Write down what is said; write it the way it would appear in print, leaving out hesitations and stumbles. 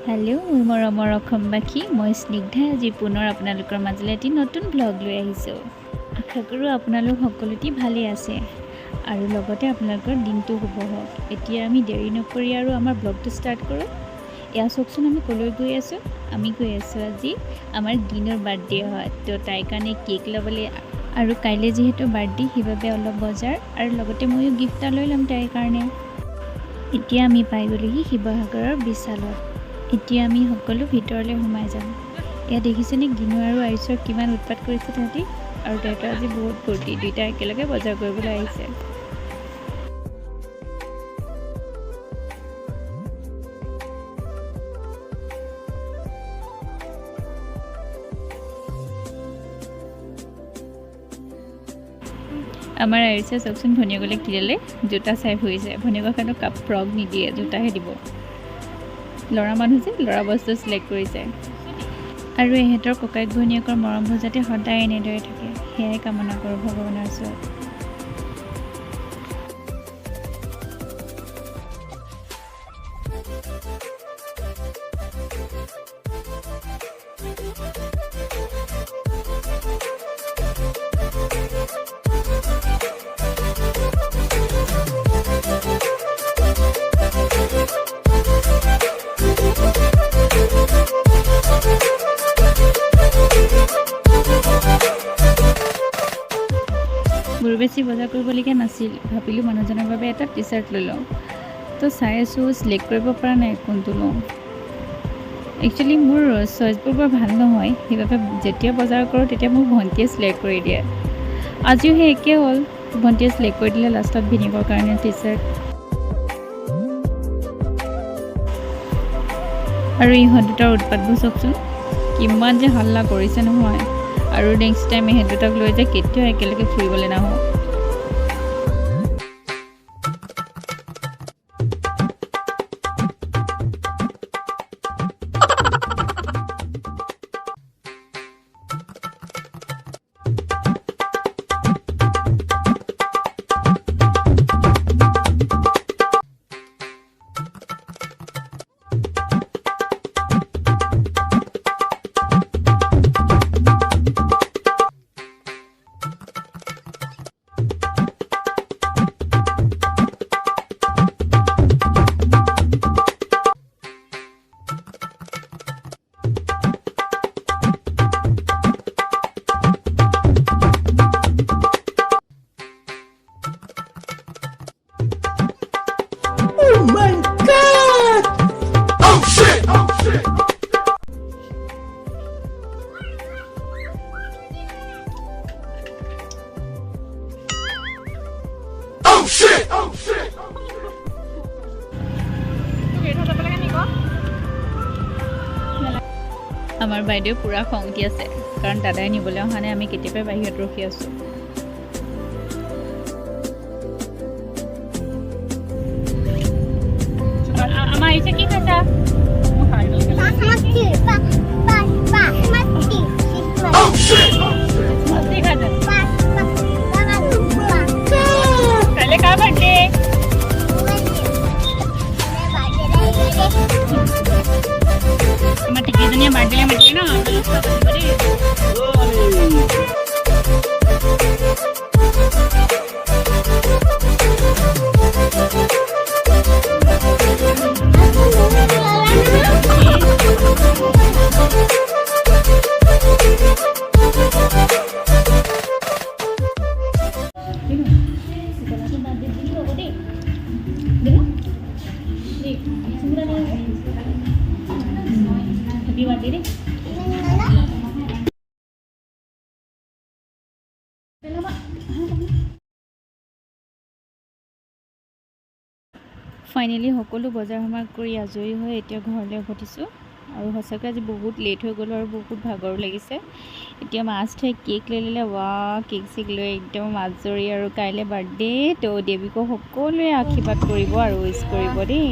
Hello মোৰ মৰমৰ অসমবাসী মই স্নিগ্ধা আজি পুনৰ আপোনালোকৰ মাজলৈ এটি নতুন ব্লগ লৈ আহিছোঁ। আশা কৰোঁ আপোনালোক সকলোটি ভালে আছে আৰু লগতে আপোনালোকৰ দিনটো শুভ হওক। এতিয়া আমি দেৰি নকৰি আৰু আমাৰ ব্লগটো ষ্টাৰ্ট কৰোঁ। এয়া চাওকচোন আমি ক'লৈ গৈ আছোঁ। আমি গৈ আছোঁ আজি আমাৰ গিনুৰ বাৰ্থডে হয়, তো তাইৰ কাৰণে কেক ল'বলৈ আৰু কাইলৈ যিহেতু বাৰ্থডে সেইবাবে অলপ বজাৰ আৰু লগতে ময়ো গিফ্ট এটা লৈ ল'ম তাইৰ কাৰণে। এতিয়া আমি পাই গ'লোহি শিৱসাগৰৰ বিশালত। এতিয়া আমি সকলো ভিতৰলৈ সোমাই যাম। এয়া দেখিছেনে গিনু আৰু আয়ুষৰ কিমান উৎপাত কৰিছে তাহাঁতি, আৰু তাইতো আজি বহুত ফূৰ্তি, দুইটা একেলগে বজাৰ কৰিবলৈ আহিছে। আমাৰ আয়ুষে চাওকচোন ভনীয়েকলৈ কি দিলে, জোতা চাই ফুৰিছে। ভনীয়েকৰ কাৰণে ফ্ৰক নিদিয়ে, জোতাহে দিব। ল'ৰা মানুহ যে ল'ৰা বস্তু চিলেক্ট কৰিছে। আৰু এহেঁতৰ ককায়েক ভনীয়েকৰ মৰমবোৰ যাতে সদায় এনেদৰে থাকে সেয়াই কামনা কৰোঁ ভগৱানৰ ওচৰত। বৰ বেছি বজাৰ কৰিবলগীয়া নাছিল, ভাবিলোঁ মানুহজনৰ বাবে এটা টি চাৰ্ট লৈ লওঁ। তো চাই আছোঁ, চিলেক্ট কৰিব পৰা নাই কোনটো লওঁ। একচুৱেলি মোৰ চইচবোৰ বৰ ভাল নহয়, সেইবাবে যেতিয়া বজাৰ কৰোঁ তেতিয়া মোক ভণ্টিয়ে চিলেক্ট কৰি দিয়ে। আজিও সেই একেই হ'ল, ভণ্টিয়ে চিলেক্ট কৰি দিলে লাষ্টত ভিনিকৰ কাৰণে টি চাৰ্ট। আৰু ইহঁত দুটাৰ উৎপাতবোৰ চাওকচোন, কিমান যে হাল্লা কৰিছে নহয়। আৰু নেক্সট টাইম ইহঁত দুটাক লৈ যে কেতিয়াও একেলগে ফুৰিবলৈ নাহোঁ। Oh my God! Oh shit! Oh shit! Oh shit! Oh shit! আমাৰ বাইদেউ পূৰা খং উঠি আছে, কাৰণ দাদাই নিবলৈ অহা নাই, আমি কেতিয়াবা বাহিৰত ৰখি আছোঁ। আমাৰ আহিছে কি খাইছা? Oh shit! মস্তি খাইছা? কাইলৈ কাৰ বাৰ্থডে? আমাৰ টিকিজনীয়ে বাৰ্থডে মাতিলে ন, Happy birthday. ফাইনেলি সকলো বজাৰ সমাৰ কৰি আজৰি হৈ এতিয়া ঘৰলৈ উভতিছোঁ। আৰু সঁচাকৈ আজি বহুত লেট হৈ গ'লোঁ আৰু বহুত ভাগৰো লাগিছে। এতিয়া মাছ থৈ কেক লৈ ল'লে, কেক চেক লৈ একদম আজৰি। আৰু কাইলৈ বাৰ্থডে, তো দেৱীকো সকলোৱে আশীৰ্বাদ কৰিব আৰু উইচ কৰিব দেই।